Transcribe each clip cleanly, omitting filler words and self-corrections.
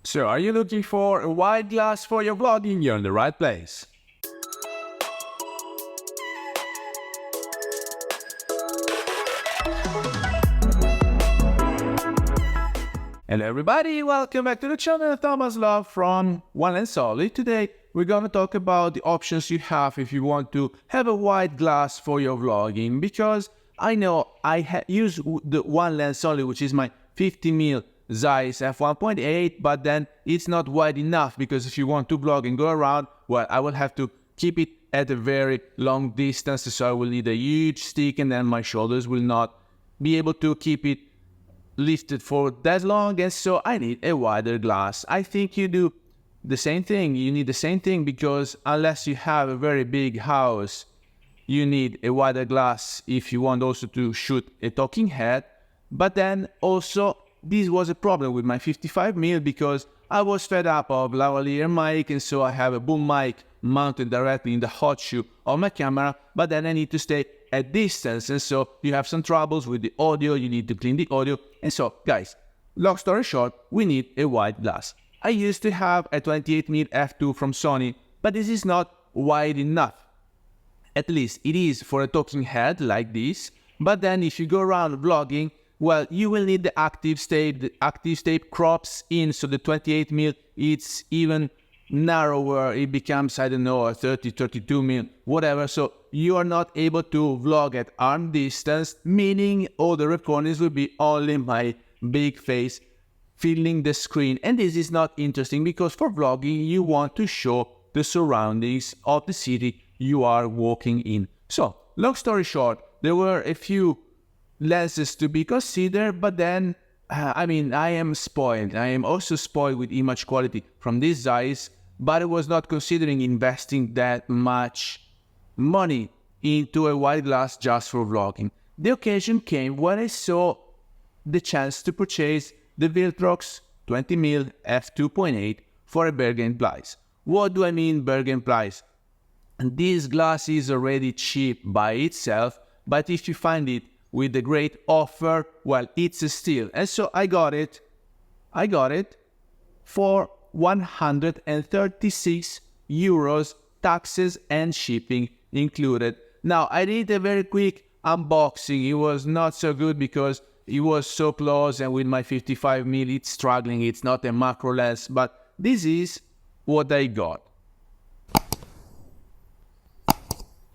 So are you looking for a wide glass for your vlogging? You're in the right place. Hello everybody, welcome back to the channel. Thomas Love from One Lens Only. Today we're gonna talk about the options you have if you want to have a wide glass for your vlogging, because I know I use the One Lens Only, which is my 50mm Zeiss f1.8, but then it's not wide enough, because if you want to vlog and go around, well, I will have to keep it at a very long distance, so I will need a huge stick and then my shoulders will not be able to keep it lifted for that long, and so I need a wider glass. I think you do the same thing. You need the same thing, because unless you have a very big house, you need a wider glass if you want also to shoot a talking head. But then also this was a problem with my 55mm, because I was fed up of lavalier mic, and so I have a boom mic mounted directly in the hot shoe of my camera, but then I need to stay at distance, and so you have some troubles with the audio. You need to clean the audio, and so guys, long story short, we need a wide glass. I used to have a 28mm f2 from Sony, but this is not wide enough. At least it is for a talking head like this, but then if you go around vlogging, well, you will need the active tape. The active tape crops in, so the 28mm it's even narrower, it becomes, I don't know, a 32mm, whatever, so you are not able to vlog at arm distance, meaning all the recordings will be only my big face filling the screen, and this is not interesting, because for vlogging you want to show the surroundings of the city you are walking in. So, long story short, there were a few lenses to be considered, but then I am spoiled. I am also spoiled with image quality from this Zeiss, but I was not considering investing that much money into a wide glass just for vlogging. The occasion came when I saw the chance to purchase the Viltrox 20mm f2.8 for a bargain price. What do I mean bargain price? This glass is already cheap by itself, but if you find it with a great offer, well, it's a steal. And so I got it for 136 euros, taxes and shipping included. Now, I did a very quick unboxing. It was not so good because it was so close, and with my 55mm it's struggling. It's not a macro lens, but this is what I got.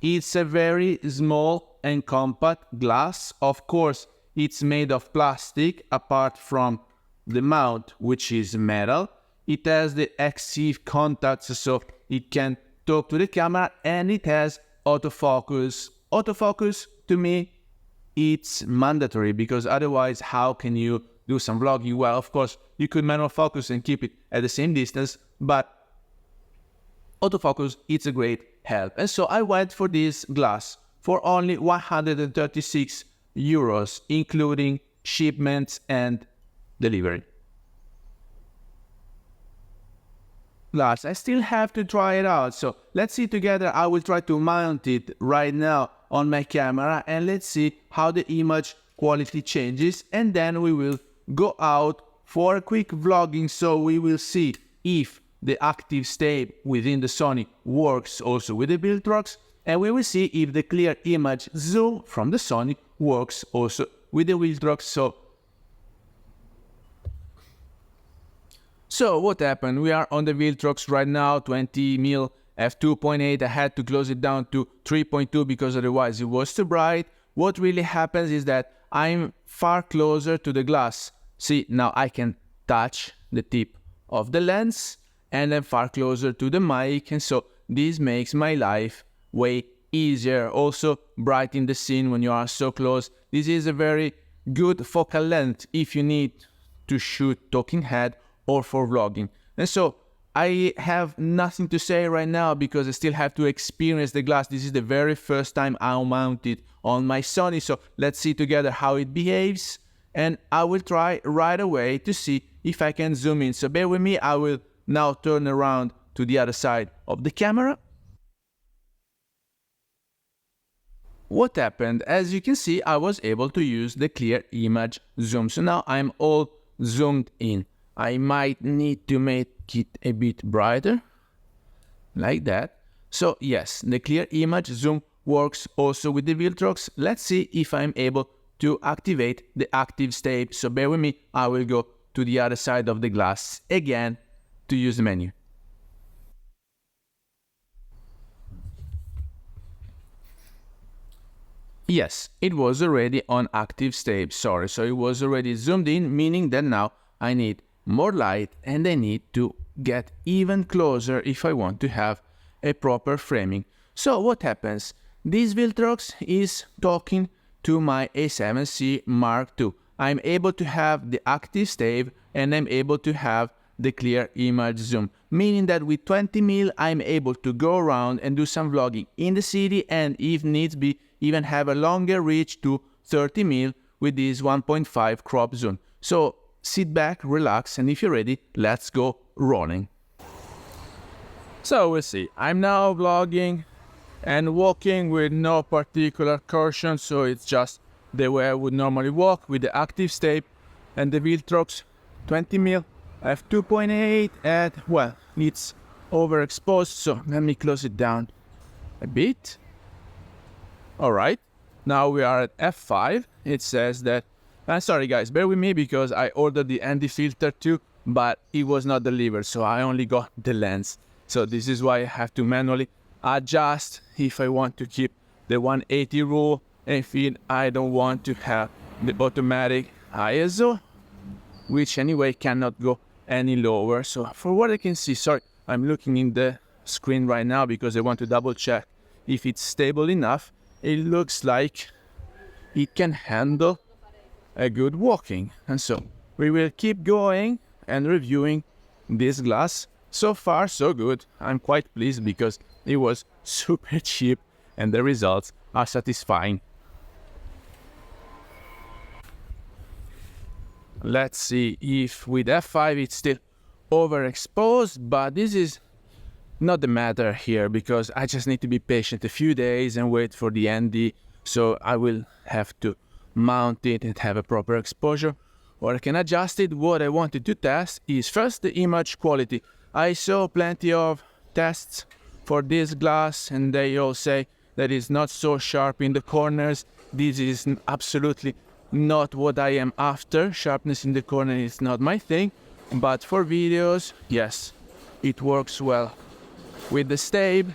It's a very small and compact glass. Of course, it's made of plastic apart from the mount, which is metal. It has the EXIF contacts, so it can talk to the camera, and it has autofocus. Autofocus, to me, it's mandatory, because otherwise how can you do some vlogging? Well, of course, you could manual focus and keep it at the same distance, but autofocus, it's a great help. And so I went for this glass for only 136 euros, including shipments and delivery. Glass, I still have to try it out, so let's see together. I will try to mount it right now on my camera, and let's see how the image quality changes, and then we will go out for a quick vlogging, so we will see if the active tape within the Sony works also with the Viltrox, and we will see if the clear image zoom from the Sony works also with the Viltrox. So what happened? We are on the Viltrox right now, 20mm f2.8. I had to close it down to 3.2 because otherwise it was too bright. What really happens is that I'm far closer to the glass. See, now I can touch the tip of the lens, and I'm far closer to the mic, and so this makes my life way easier. Also brighten the scene when you are so close. This is a very good focal length if you need to shoot talking head or for vlogging. And so I have nothing to say right now, because I still have to experience the glass. This is the very first time I'll mount it on my Sony, so let's see together how it behaves, and I will try right away to see if I can zoom in. So bear with me, I will now turn around to the other side of the camera. What happened? As you can see, I was able to use the clear image zoom. So now I'm all zoomed in. I might need to make it a bit brighter, like that. So yes, the clear image zoom works also with the Viltrox. Let's see if I'm able to activate the active state. So bear with me, I will go to the other side of the glass again to use the menu. Yes, it was already on active state, sorry, so it was already zoomed in, meaning that now I need more light and I need to get even closer if I want to have a proper framing. So what happens? This Viltrox is talking to my A7C Mark II. I'm able to have the active stave and I'm able to have the clear image zoom, meaning that with 20mm I'm able to go around and do some vlogging in the city, and if needs be even have a longer reach to 30mm with this 1.5 crop zoom. So sit back, relax, and if you're ready, let's go rolling. So we'll see. I'm now vlogging and walking with no particular caution, so it's just the way I would normally walk with the active stave and the Viltrox 20mm f2.8 at, well, it's overexposed, so let me close it down a bit. Alright, now we are at f5. It says that, sorry guys, bear with me because I ordered the ND filter too, but it was not delivered, so I only got the lens. So this is why I have to manually adjust if I want to keep the 180 rule, and if I don't want to have the automatic ISO, which anyway cannot go any lower. So for what I can see, sorry, I'm looking in the screen right now because I want to double check if it's stable enough. It looks like it can handle a good walking, and so we will keep going and reviewing this glass. So far so good. I'm quite pleased because it was super cheap and the results are satisfying. Let's see if with f5 it's still overexposed, but this is not the matter here because I just need to be patient a few days and wait for the ND, so I will have to mount it and have a proper exposure, or I can adjust it. What I wanted to test is first the image quality. I saw plenty of tests for this glass and they all say that it's not so sharp in the corners. This is absolutely not what I am after. Sharpness in the corner is not my thing, but for videos, yes, it works well. With the stave,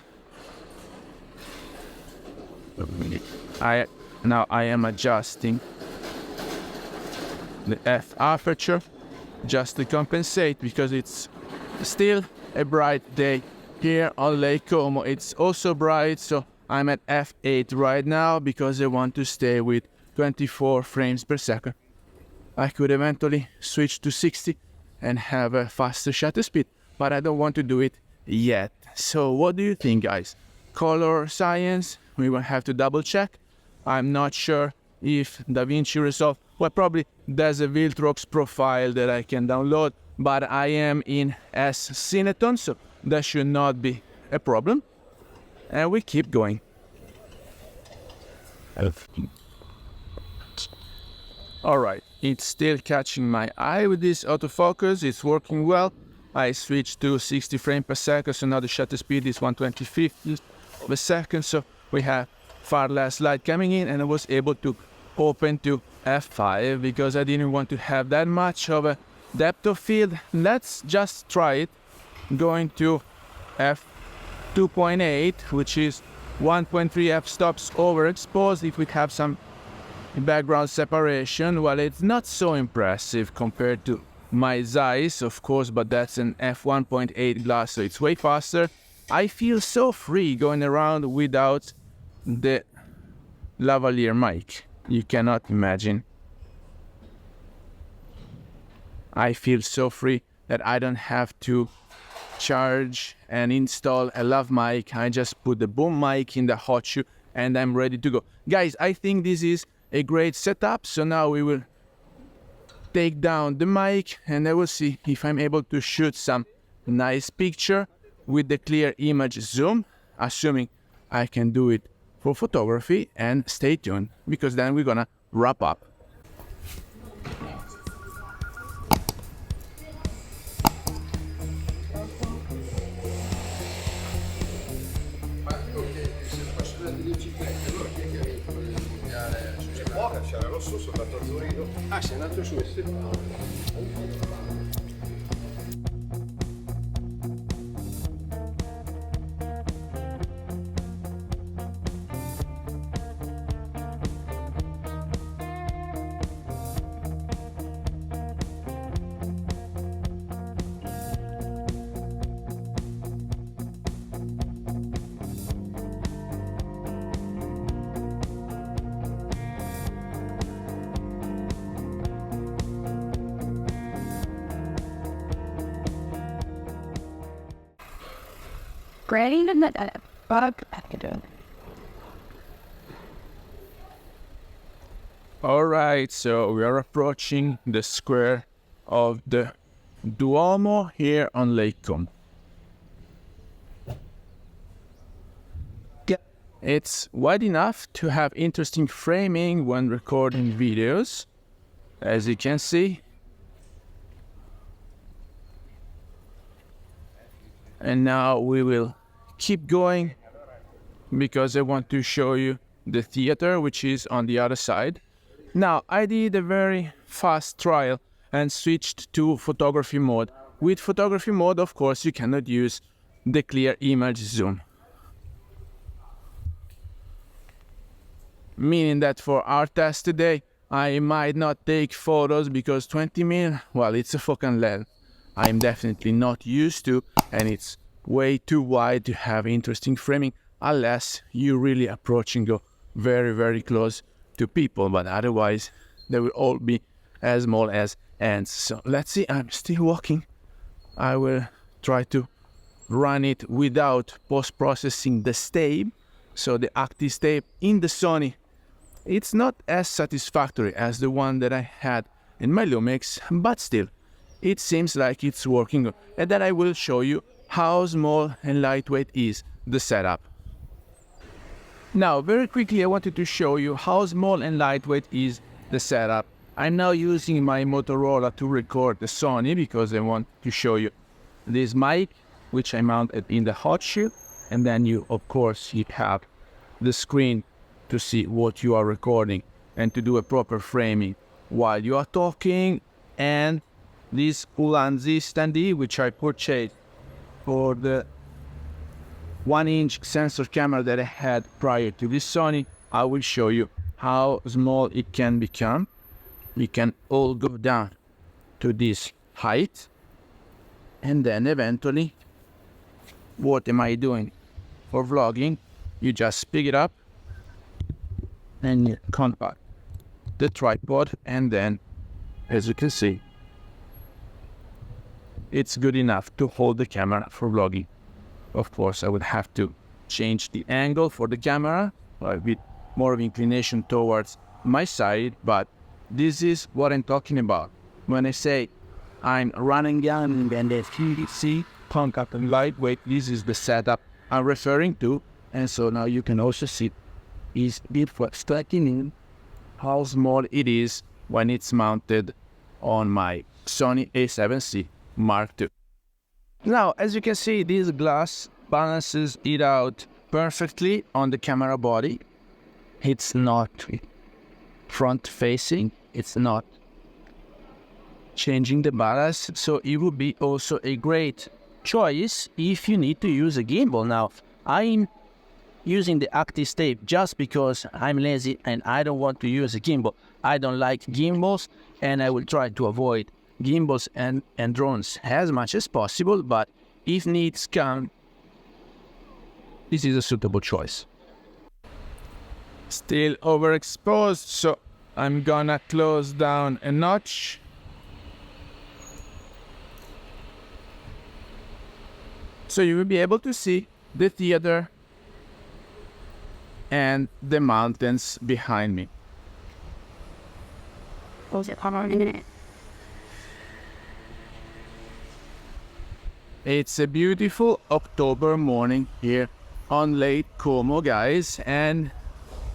now I am adjusting the f aperture just to compensate because it's still a bright day here on Lake Como. It's also bright, so I'm at f8 right now because I want to stay with 24 frames per second. I could eventually switch to 60 and have a faster shutter speed, but I don't want to do it yet. So what do you think, guys? Color science, we will have to double check. I'm not sure if DaVinci Resolve, well, probably there's a Viltrox profile that I can download, but I am in S Cineton, so that should not be a problem. And we keep going. Alright, it's still catching my eye with this autofocus, it's working well. I switched to 60 frames per second, so now the shutter speed is 1/25th of a second, so we have far less light coming in, and I was able to open to f5 because I didn't want to have that much of a depth of field. Let's just try it, going to f2.8, which is 1.3 f-stops overexposed. If we have some background separation, well, it's not so impressive compared to my Zeiss, of course, but that's an f1.8 glass, so it's way faster. I feel so free going around without the lavalier mic. You cannot imagine. I feel so free that I don't have to charge and install a lav mic. I just put the boom mic in the hot shoe and I'm ready to go. Guys, I think this is a great setup, so now we will take down the mic and I will see if I'm able to shoot some nice picture with the clear image zoom, assuming I can do it for photography. And stay tuned because then we're gonna wrap up. c'erano su, sono andato a Zurigo. Ah, sei andato su, sì. Granny and that bug. I can do it. Alright, so we are approaching the square of the Duomo here on Lake Como. It's wide enough to have interesting framing when recording videos, as you can see. And now we will keep going because I want to show you the theater, which is on the other side. Now, I did a very fast trial and switched to photography mode. With photography mode, of course, you cannot use the clear image zoom. Meaning that for our test today, I might not take photos because 20mm, well, it's a focal length I'm definitely not used to, and it's way too wide to have interesting framing unless you really approach and go very, very close to people, but otherwise they will all be as small as ants. So let's see, I'm still walking. I will try to run it without post-processing the stave. So the active stave in the Sony, it's not as satisfactory as the one that I had in my Lumix, but still, it seems like it's working. And then I will show you how small and lightweight is the setup. Now, very quickly, I wanted to show you how small and lightweight is the setup. I'm now using my Motorola to record the Sony because I want to show you this mic, which I mounted in the hot shield. And then you have the screen to see what you are recording and to do a proper framing while you are talking. And this Ulanzi standee, which I purchased for the 1-inch sensor camera that I had prior to this Sony. I will show you how small it can become. We can all go down to this height, and then eventually, what am I doing for vlogging? You just pick it up and you compact the tripod, and then, as you can see, it's good enough to hold the camera for vlogging. Of course, I would have to change the angle for the camera, a bit more of inclination towards my side, but this is what I'm talking about. When I say I'm running down and as you see, compact and lightweight, this is the setup I'm referring to. And so now you can also see is reflecting in how small it is when it's mounted on my Sony A7C Mark II. Now, as you can see, this glass balances it out perfectly on the camera body. It's not front-facing, it's not changing the balance, so it would be also a great choice if you need to use a gimbal. Now, I'm using the active stave just because I'm lazy and I don't want to use a gimbal. I don't like gimbals, and I will try to avoid gimbals and drones as much as possible, but if needs come, this is a suitable choice. Still overexposed, so I'm gonna close down a notch. So you will be able to see the theater and the mountains behind me. It's a beautiful October morning here on Lake Como, guys, and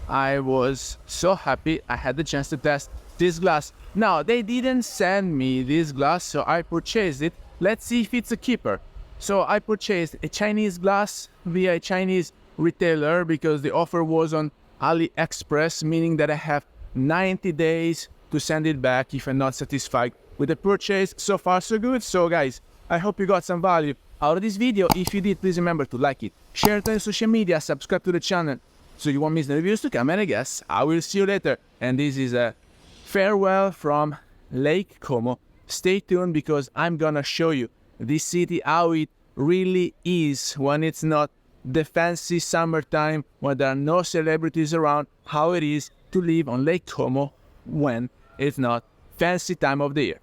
I was so happy I had the chance to test this glass. Now, they didn't send me this glass, so I purchased it. Let's see if it's a keeper. So I purchased a Chinese glass via a Chinese retailer because the offer was on AliExpress, meaning that I have 90 days to send it back if you're not satisfied with the purchase. So far so good. So guys, I hope you got some value out of this video. If you did, please remember to like it, share it on social media, subscribe to the channel so you won't miss the reviews to come. And I guess I will see you later. And this is a farewell from Lake Como. Stay tuned because I'm gonna show you this city how it really is when it's not the fancy summertime, when there are no celebrities around, how it is to live on Lake Como when it's not fancy time of the year.